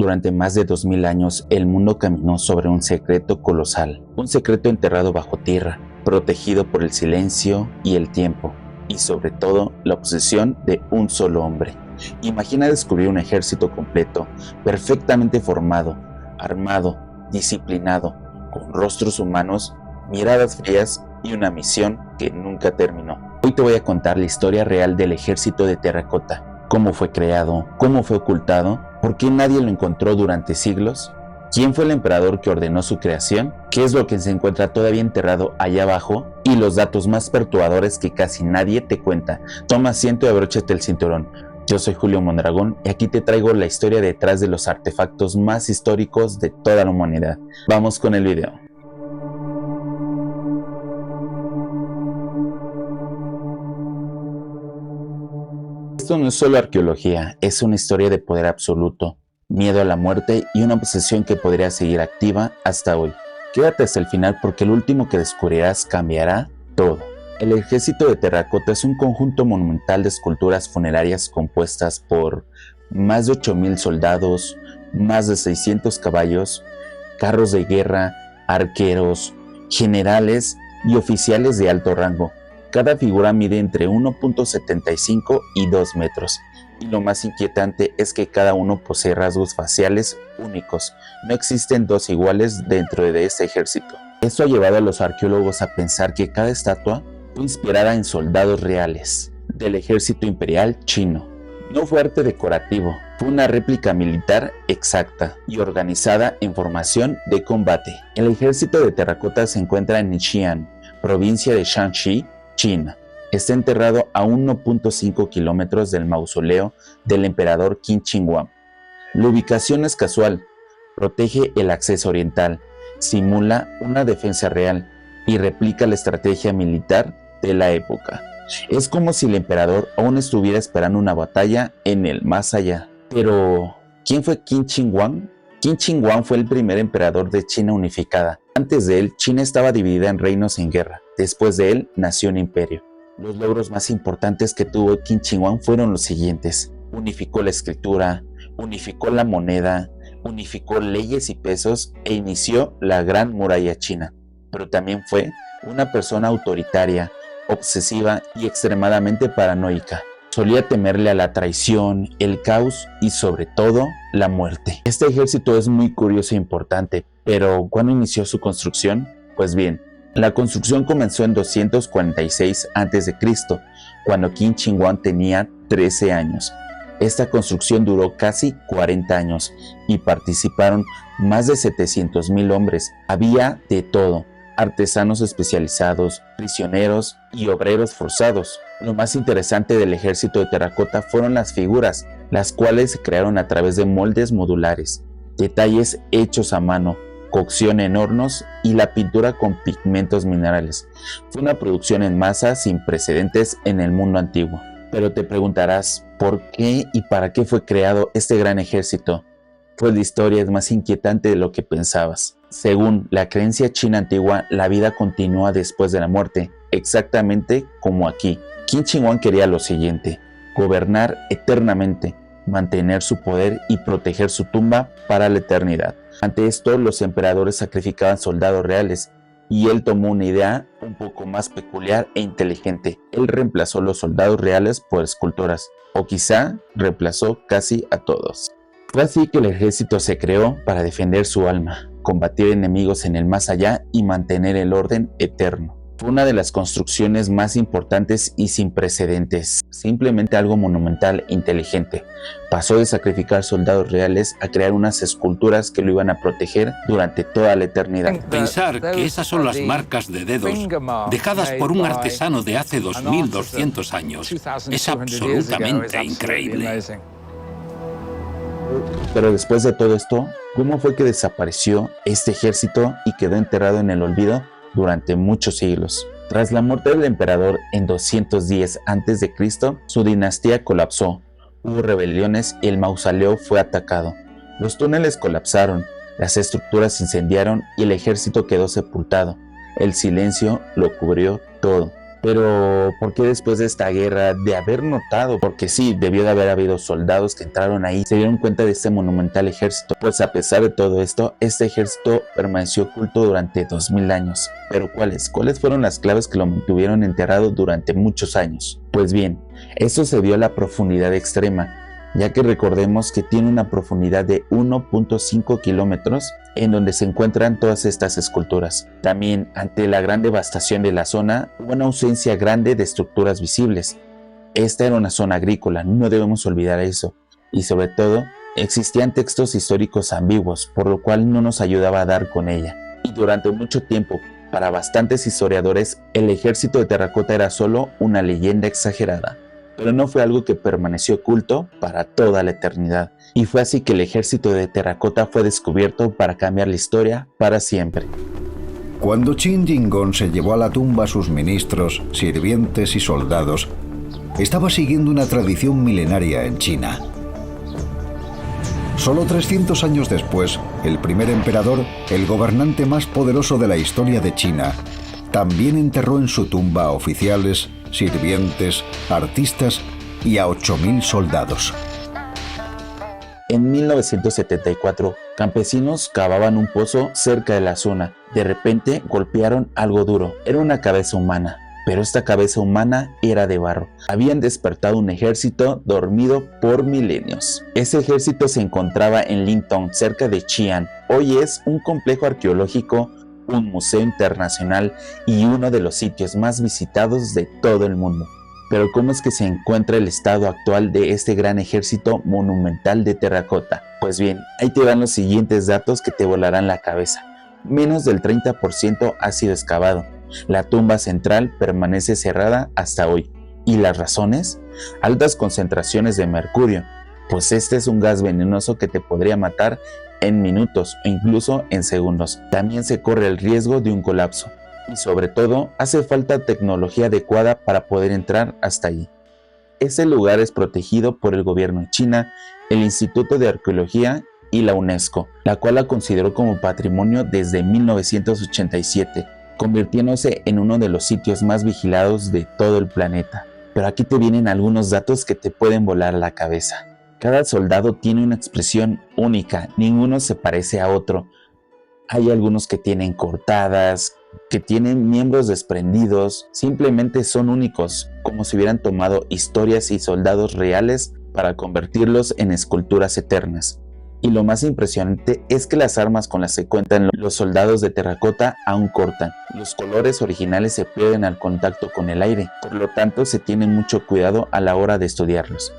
Durante más de 2000 años, el mundo caminó sobre un secreto colosal, un secreto enterrado bajo tierra, protegido por el silencio y el tiempo, y sobre todo la obsesión de un solo hombre. Imagina descubrir un ejército completo, perfectamente formado, armado, disciplinado, con rostros humanos, miradas frías y una misión que nunca terminó. Hoy te voy a contar la historia real del ejército de terracota, cómo fue creado, cómo fue ocultado, por qué nadie lo encontró durante siglos, quién fue el emperador que ordenó su creación, qué es lo que se encuentra todavía enterrado allá abajo y los datos más perturbadores que casi nadie te cuenta. Toma asiento y abróchate el cinturón. Yo soy Julio Mondragón y aquí te traigo la historia detrás de los artefactos más históricos de toda la humanidad. Vamos con el video. Esto no es solo arqueología, es una historia de poder absoluto, miedo a la muerte y una obsesión que podría seguir activa hasta hoy. Quédate hasta el final porque lo último que descubrirás cambiará todo. El ejército de terracota es un conjunto monumental de esculturas funerarias compuestas por más de 8000 soldados, más de 600 caballos, carros de guerra, arqueros, generales y oficiales de alto rango. Cada figura mide entre 1.75 y 2 metros, y lo más inquietante es que cada uno posee rasgos faciales únicos. No existen dos iguales dentro de este ejército. Esto ha llevado a los arqueólogos a pensar que cada estatua fue inspirada en soldados reales del ejército imperial chino. No fue arte decorativo, fue una réplica militar exacta y organizada en formación de combate. El ejército de terracota se encuentra en Xi'an, provincia de Shanxi, China. Está enterrado a 1.5 kilómetros del mausoleo del emperador Qin Shi Huang. La ubicación es casual, protege el acceso oriental, simula una defensa real y replica la estrategia militar de la época. Es como si el emperador aún estuviera esperando una batalla en el más allá. Pero, ¿quién fue Qin Shi Huang? Qin Shi Huang fue el primer emperador de China unificada. Antes de él, China estaba dividida en reinos en guerra. Después de él, nació un imperio. Los logros más importantes que tuvo Qin Shi Huang fueron los siguientes. Unificó la escritura, unificó la moneda, unificó leyes y pesos e inició la Gran Muralla China. Pero también fue una persona autoritaria, obsesiva y extremadamente paranoica. Solía temerle a la traición, el caos y sobre todo la muerte. Este ejército es muy curioso e importante, pero ¿cuándo inició su construcción? Pues bien, la construcción comenzó en 246 a.C., cuando Qin Shi Huang tenía 13 años. Esta construcción duró casi 40 años y participaron más de 700,000 hombres. Había de todo: artesanos especializados, prisioneros y obreros forzados. Lo más interesante del ejército de terracota fueron las figuras, las cuales se crearon a través de moldes modulares, detalles hechos a mano, cocción en hornos y la pintura con pigmentos minerales. Fue una producción en masa sin precedentes en el mundo antiguo. Pero te preguntarás, ¿por qué y para qué fue creado este gran ejército? Pues la historia es más inquietante de lo que pensabas. Según la creencia china antigua, la vida continúa después de la muerte, exactamente como aquí. Qin Shi Huang quería lo siguiente: gobernar eternamente, mantener su poder y proteger su tumba para la eternidad. Ante esto, los emperadores sacrificaban soldados reales, y él tomó una idea un poco más peculiar e inteligente. Él reemplazó los soldados reales por esculturas, o quizá reemplazó casi a todos. Fue así que el ejército se creó para defender su alma, combatir enemigos en el más allá y mantener el orden eterno. Fue una de las construcciones más importantes y sin precedentes, simplemente algo monumental e inteligente. Pasó de sacrificar soldados reales a crear unas esculturas que lo iban a proteger durante toda la eternidad. Pensar que esas son las marcas de dedos dejadas por un artesano de hace 2200 años es absolutamente increíble. Pero después de todo esto, ¿cómo fue que desapareció este ejército y quedó enterrado en el olvido durante muchos siglos? Tras la muerte del emperador en 210 a.C., su dinastía colapsó. Hubo rebeliones y el mausoleo fue atacado. Los túneles colapsaron, las estructuras se incendiaron y el ejército quedó sepultado. El silencio lo cubrió todo. Pero, ¿por qué después de esta guerra, de haber notado? Porque sí, debió de haber habido soldados que entraron ahí, se dieron cuenta de este monumental ejército. Pues a pesar de todo esto, este ejército permaneció oculto durante 2000 años. ¿Pero cuáles? ¿Cuáles fueron las claves que lo mantuvieron enterrado durante muchos años? Pues bien, eso se dio a la profundidad extrema, ya que recordemos que tiene una profundidad de 1.5 kilómetros en donde se encuentran todas estas esculturas. También, ante la gran devastación de la zona, hubo una ausencia grande de estructuras visibles. Esta era una zona agrícola, no debemos olvidar eso. Y sobre todo, existían textos históricos ambiguos, por lo cual no nos ayudaba a dar con ella. Y durante mucho tiempo, para bastantes historiadores, el ejército de terracota era solo una leyenda exagerada. Pero no fue algo que permaneció oculto para toda la eternidad. Y fue así que el ejército de terracota fue descubierto para cambiar la historia para siempre. Cuando Qin Shi Huang se llevó a la tumba a sus ministros, sirvientes y soldados, estaba siguiendo una tradición milenaria en China. Solo 300 años después, el primer emperador, el gobernante más poderoso de la historia de China, también enterró en su tumba a oficiales, sirvientes, artistas y a 8.000 soldados. En 1974, campesinos cavaban un pozo cerca de la zona. De repente golpearon algo duro. Era una cabeza humana, pero esta cabeza humana era de barro. Habían despertado un ejército dormido por milenios. Ese ejército se encontraba en Lintong, cerca de Xi'an. Hoy es un complejo arqueológico, un museo internacional y uno de los sitios más visitados de todo el mundo. Pero ¿cómo es que se encuentra el estado actual de este gran ejército monumental de terracota? Pues bien, ahí te van los siguientes datos que te volarán la cabeza. Menos del 30% ha sido excavado. La tumba central permanece cerrada hasta hoy. ¿Y las razones? Altas concentraciones de mercurio, pues este es un gas venenoso que te podría matar en minutos o incluso en segundos. También se corre el riesgo de un colapso. Y sobre todo, hace falta tecnología adecuada para poder entrar hasta allí. Ese lugar es protegido por el gobierno de China, el Instituto de Arqueología y la UNESCO, la cual la consideró como patrimonio desde 1987, convirtiéndose en uno de los sitios más vigilados de todo el planeta. Pero aquí te vienen algunos datos que te pueden volar la cabeza. Cada soldado tiene una expresión única, ninguno se parece a otro. Hay algunos que tienen cortadas, que tienen miembros desprendidos, simplemente son únicos, como si hubieran tomado historias y soldados reales para convertirlos en esculturas eternas. Y lo más impresionante es que las armas con las que cuentan los soldados de terracota aún cortan. Los colores originales se pierden al contacto con el aire, por lo tanto se tiene mucho cuidado a la hora de estudiarlos.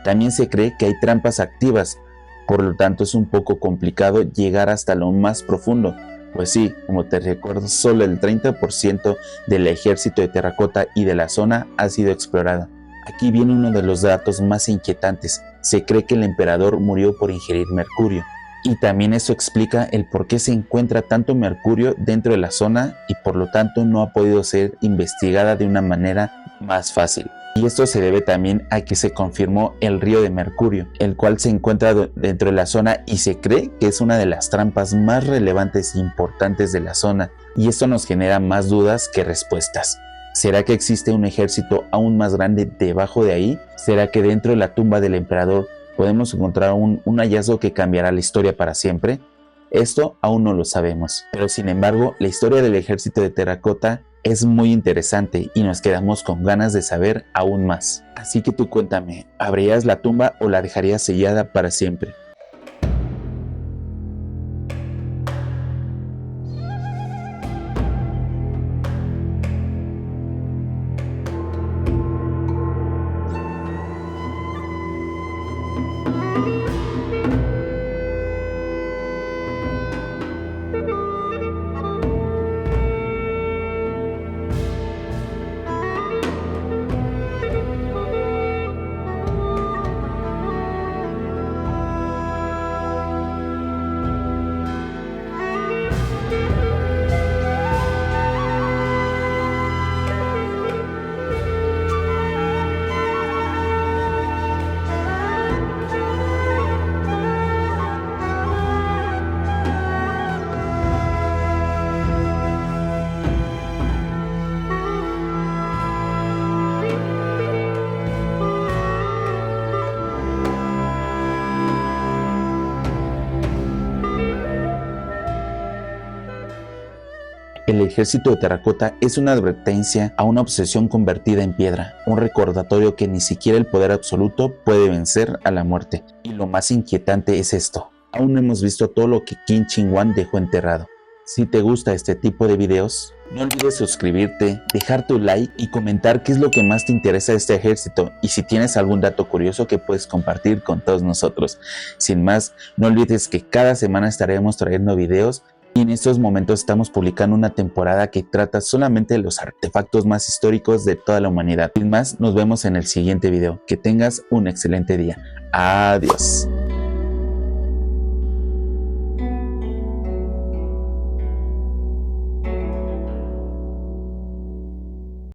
También se cree que hay trampas activas, por lo tanto es un poco complicado llegar hasta lo más profundo. Pues sí, como te recuerdo, solo el 30% del ejército de terracota y de la zona ha sido explorada. Aquí viene uno de los datos más inquietantes. Se cree que el emperador murió por ingerir mercurio. Y también eso explica el por qué se encuentra tanto mercurio dentro de la zona y por lo tanto no ha podido ser investigada de una manera más fácil. Y esto se debe también a que se confirmó el río de mercurio, el cual se encuentra dentro de la zona y se cree que es una de las trampas más relevantes e importantes de la zona. Y esto nos genera más dudas que respuestas. ¿Será que existe un ejército aún más grande debajo de ahí? ¿Será que dentro de la tumba del emperador podemos encontrar un hallazgo que cambiará la historia para siempre? Esto aún no lo sabemos, pero sin embargo la historia del ejército de terracota es muy interesante y nos quedamos con ganas de saber aún más. Así que tú cuéntame, ¿abrirías la tumba o la dejarías sellada para siempre? El ejército de terracota es una advertencia a una obsesión convertida en piedra, un recordatorio que ni siquiera el poder absoluto puede vencer a la muerte. Y lo más inquietante es esto: aún no hemos visto todo lo que Qin Shi Huang dejó enterrado. Si te gusta este tipo de videos, no olvides suscribirte, dejar tu like y comentar qué es lo que más te interesa de este ejército y si tienes algún dato curioso que puedes compartir con todos nosotros. Sin más, no olvides que cada semana estaremos trayendo videos y en estos momentos estamos publicando una temporada que trata solamente de los artefactos más históricos de toda la humanidad. Sin más, nos vemos en el siguiente video. Que tengas un excelente día. Adiós.